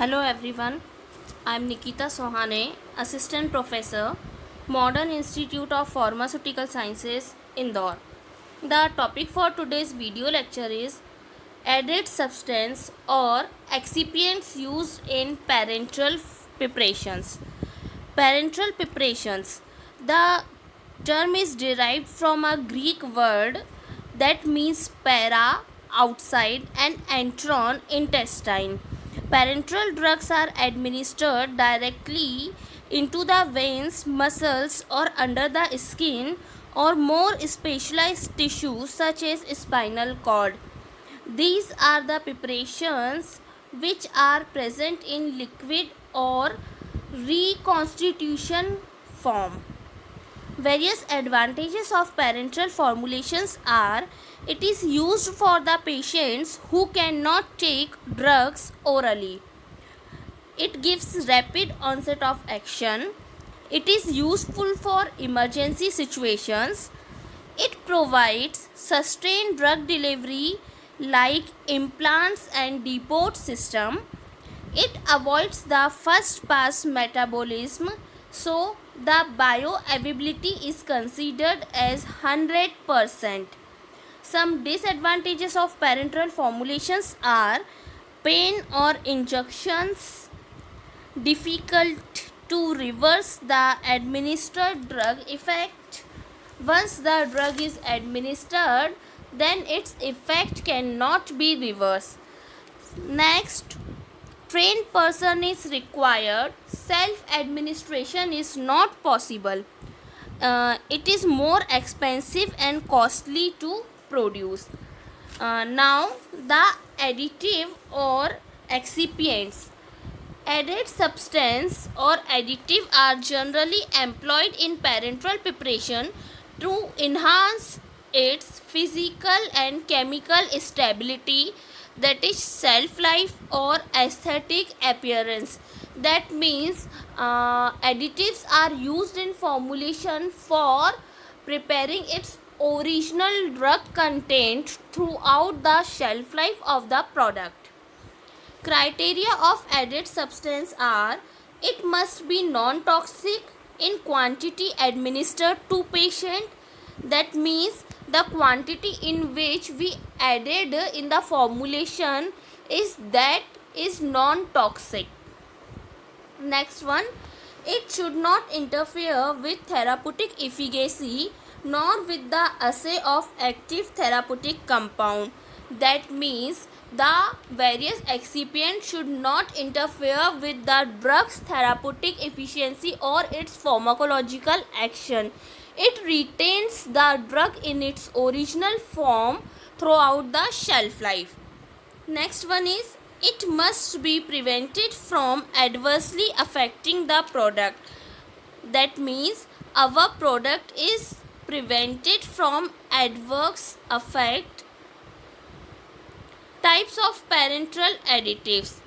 Hello everyone, I am Nikita Sohane, Assistant Professor, Modern Institute of Pharmaceutical Sciences, Indore. The topic for today's video lecture is added substance or excipients used in parenteral preparations. Parenteral preparations. The term is derived from a Greek word that means para, outside, and entron, intestine. Parenteral drugs are administered directly into the veins, muscles, or under the skin, or more specialized tissues such as spinal cord. These are the preparations which are present in liquid or reconstitution form. Various advantages of parenteral formulations are it is used for the patients who cannot take drugs orally. It gives rapid onset of action. It is useful for emergency situations. It provides sustained drug delivery like implants and depot system. It avoids the first pass metabolism, so the bioavailability is considered as 100%. Some disadvantages of parenteral formulations are pain or injections, difficult to reverse the administered drug effect. Once the drug is administered, then its effect cannot be reversed. Next, trained person is required. Self administration is not possible. It is more expensive and costly to produce. Now the additive or excipients. Added substance or additive are generally employed in parenteral preparation to enhance its physical and chemical stability, that is shelf life or aesthetic appearance. That means additives are used in formulation for preparing its original drug content throughout the shelf life of the product. Criteria of added substance are it must be non-toxic in quantity administered to patient. That means the quantity in which we added in the formulation is non-toxic. Next one, it should not interfere with therapeutic efficacy nor with the assay of active therapeutic compound. That means the various excipients should not interfere with the drug's therapeutic efficiency or its pharmacological action. It retains the drug in its original form throughout the shelf life. Next one is it must be prevented from adversely affecting the product. That means our product is prevented from adverse effect. Types of parenteral additives: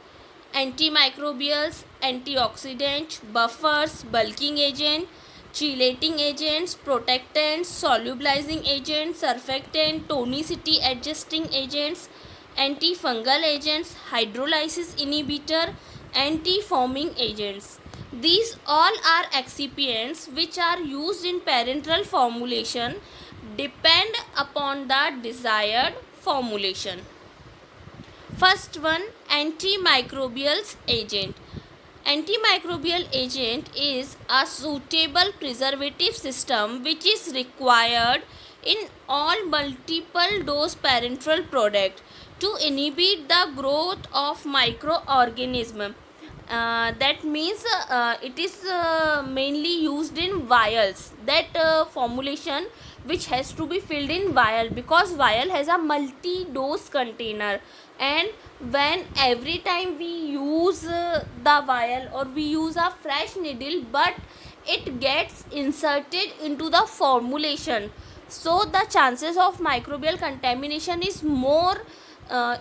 antimicrobials, antioxidant, buffers, bulking agent, chelating agents, protectants, solubilizing agents, surfactant, tonicity adjusting agents, antifungal agents, hydrolysis inhibitor, anti-foaming agents. These all are excipients which are used in parenteral formulation, depend upon the desired formulation. First one, antimicrobial agent. Antimicrobial agent is a suitable preservative system which is required in all multiple dose parenteral product to inhibit the growth of microorganism. That means it is mainly used in vials. That formulation which has to be filled in vial, because vial has a multi-dose container, and when every time we use the vial or we use a fresh needle, but it gets inserted into the formulation, so the chances of microbial contamination is more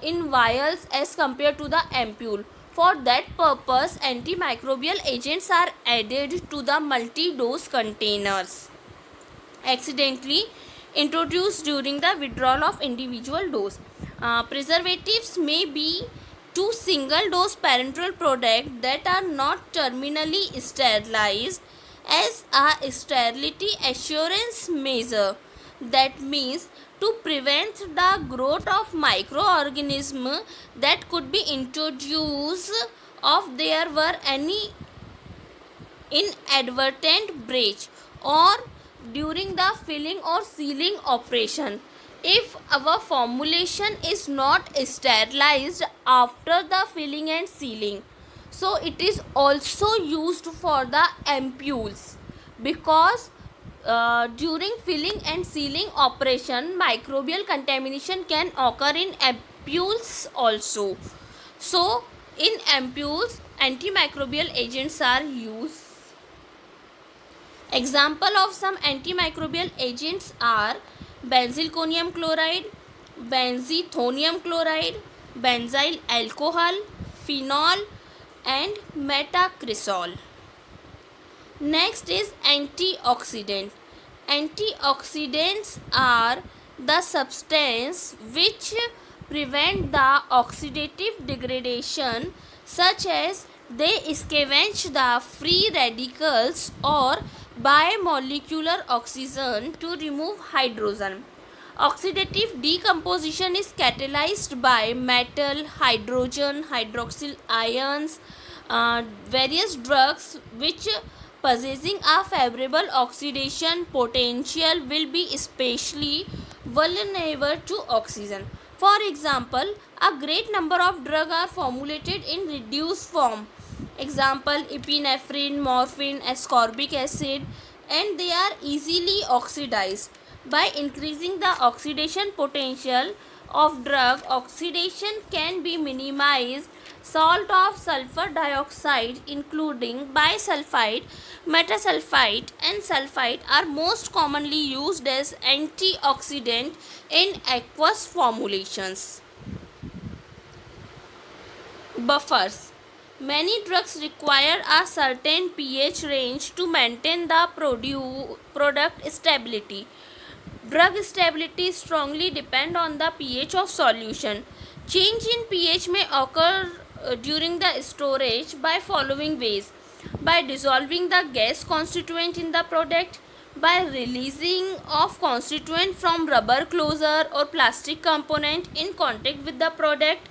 in vials as compared to the ampule. For that purpose, antimicrobial agents are added to the multi-dose containers accidentally introduced during the withdrawal of individual dose. Preservatives may be to single dose parenteral products that are not terminally sterilized as a sterility assurance measure. That means to prevent the growth of microorganisms that could be introduced if there were any inadvertent breach or during the filling or sealing operation. If our formulation is not sterilized after the filling and sealing, so it is also used for the ampoules, because during filling and sealing operation microbial contamination can occur in ampoules also. So in ampoules antimicrobial agents are used. Example of some antimicrobial agents are benzalkonium chloride, benzethonium chloride, benzyl alcohol, phenol and metacresol. Next is antioxidant. Antioxidants are the substance which prevent the oxidative degradation, such as they scavenge the free radicals or bimolecular oxygen to remove hydrogen. Oxidative decomposition is catalyzed by metal, hydrogen, hydroxyl ions, various drugs which possessing a favorable oxidation potential will be especially vulnerable to oxygen. For example, a great number of drugs are formulated in reduced form. Example, epinephrine, morphine, ascorbic acid, and they are easily oxidized. By increasing the oxidation potential of drug, oxidation can be minimized. Salt of sulfur dioxide including bisulfite, metasulfite and sulfite are most commonly used as antioxidant in aqueous formulations. Buffers. Many drugs require a certain pH range to maintain the product stability. Drug stability strongly depends on the pH of solution. Change in pH may occur during the storage by following ways: by dissolving the gas constituent in the product, by releasing of constituent from rubber closure or plastic component in contact with the product,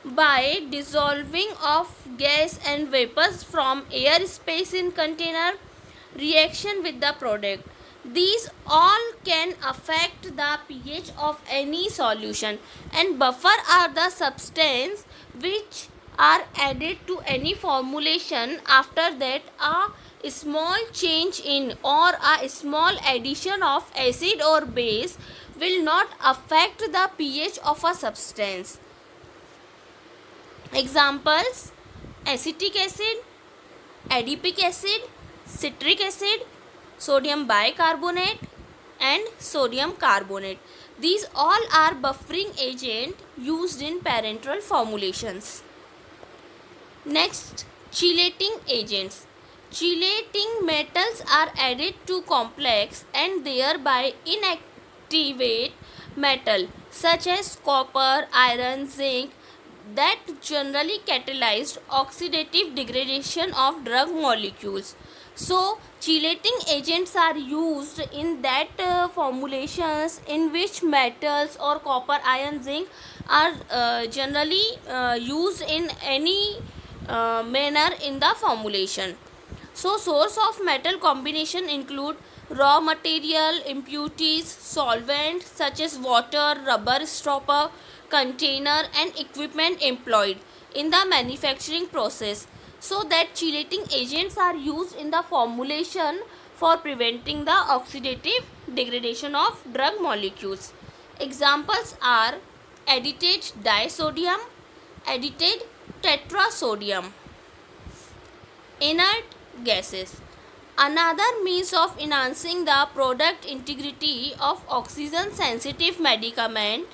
by dissolving of gas and vapors from air space in container, reaction with the product. These all can affect the pH of any solution, and buffer are the substance which are added to any formulation after that a small change in or a small addition of acid or base will not affect the pH of a substance. Examples: acetic acid, adipic acid, citric acid, sodium bicarbonate and sodium carbonate. These all are buffering agent used in parenteral formulations. Next, chelating agents. Chelating metals are added to complex and thereby inactivate metal such as copper, iron, zinc that generally catalyzed oxidative degradation of drug molecules. So chelating agents are used in that formulations in which metals or copper, iron, zinc are generally used in any manner in the formulation. So source of metal combination include raw material, impurities, solvent such as water, rubber stopper, container and equipment employed in the manufacturing process. So that chelating agents are used in the formulation for preventing the oxidative degradation of drug molecules. Examples are edited disodium, edited tetrasodium. Inert gases. Another means of enhancing the product integrity of oxygen sensitive medicament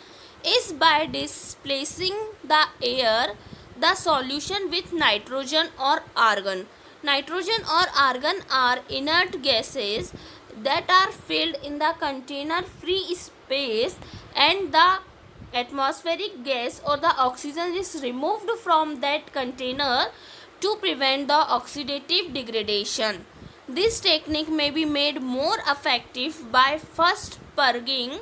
is by displacing the air, the solution with nitrogen or argon. Nitrogen or argon are inert gases that are filled in the container free space and the atmospheric gas or the oxygen is removed from that container to prevent the oxidative degradation. This technique may be made more effective by first purging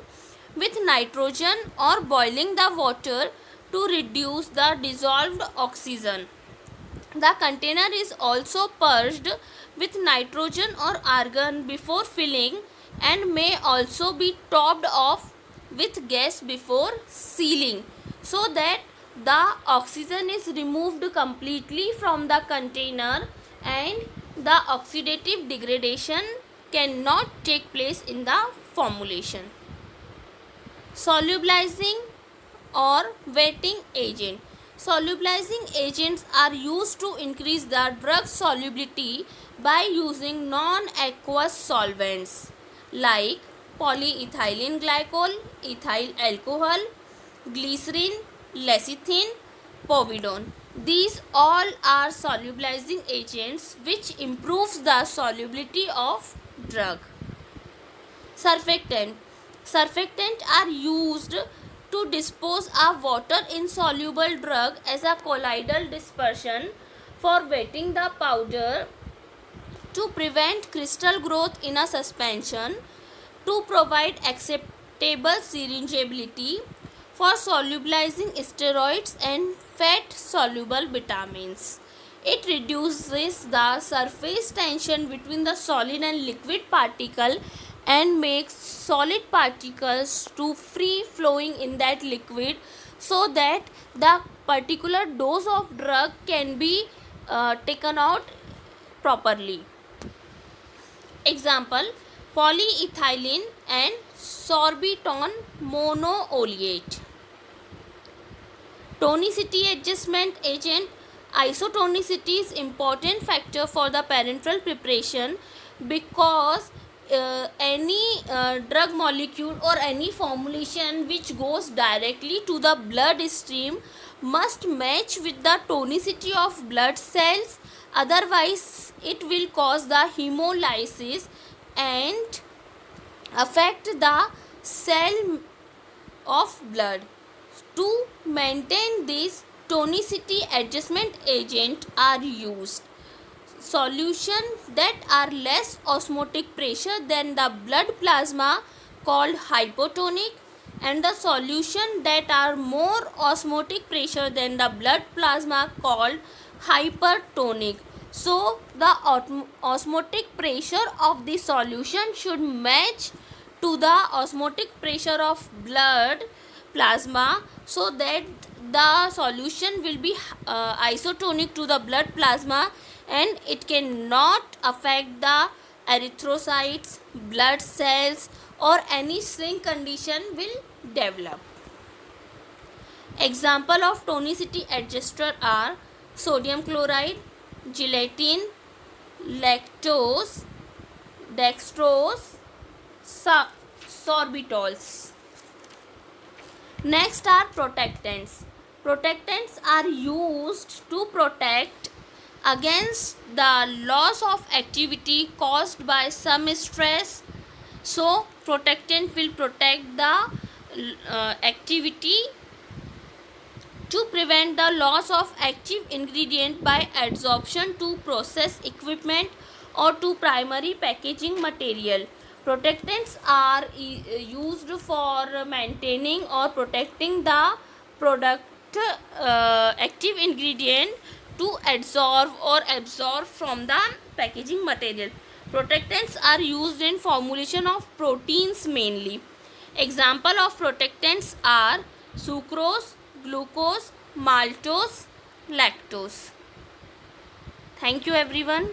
with nitrogen or boiling the water to reduce the dissolved oxygen. The container is also purged with nitrogen or argon before filling and may also be topped off with gas before sealing, so that the oxygen is removed completely from the container and the oxidative degradation cannot take place in the formulation. Solubilizing or wetting agent. Solubilizing agents are used to increase the drug solubility by using non-aqueous solvents like polyethylene glycol, ethyl alcohol, glycerin, lecithin, povidone. These all are solubilizing agents which improves the solubility of drug. Surfactant. Surfactant are used to dispose of water insoluble drug as a colloidal dispersion for wetting the powder, to prevent crystal growth in a suspension, to provide acceptable syringeability, for solubilizing steroids and fat soluble vitamins. It reduces the surface tension between the solid and liquid particle and makes solid particles to free flowing in that liquid, so that the particular dose of drug can be taken out properly. Example: polyethylene and sorbitol monooleate. Tonicity adjustment agent. Isotonicity is important factor for the parenteral preparation, because any drug molecule or any formulation which goes directly to the blood stream must match with the tonicity of blood cells, otherwise it will cause the hemolysis and affect the cell of blood. To maintain this, tonicity adjustment agent are used. Solution that are less osmotic pressure than the blood plasma called hypotonic, and the solution that are more osmotic pressure than the blood plasma called hypertonic. So the osmotic pressure of the solution should match to the osmotic pressure of blood plasma, so that the solution will be isotonic to the blood plasma and it cannot affect the erythrocytes, blood cells, or any shrink condition will develop. Example of tonicity adjuster are sodium chloride, gelatin, lactose, dextrose, sorbitols. Next are protectants. Protectants are used to protect against the loss of activity caused by some stress. So protectant will protect the activity to prevent the loss of active ingredient by adsorption to process equipment or to primary packaging material. Protectants are used for maintaining or protecting the product active ingredient to adsorb or absorb from the packaging material. Protectants are used in formulation of proteins mainly. Example of protectants are sucrose, glucose, maltose, lactose. Thank you everyone.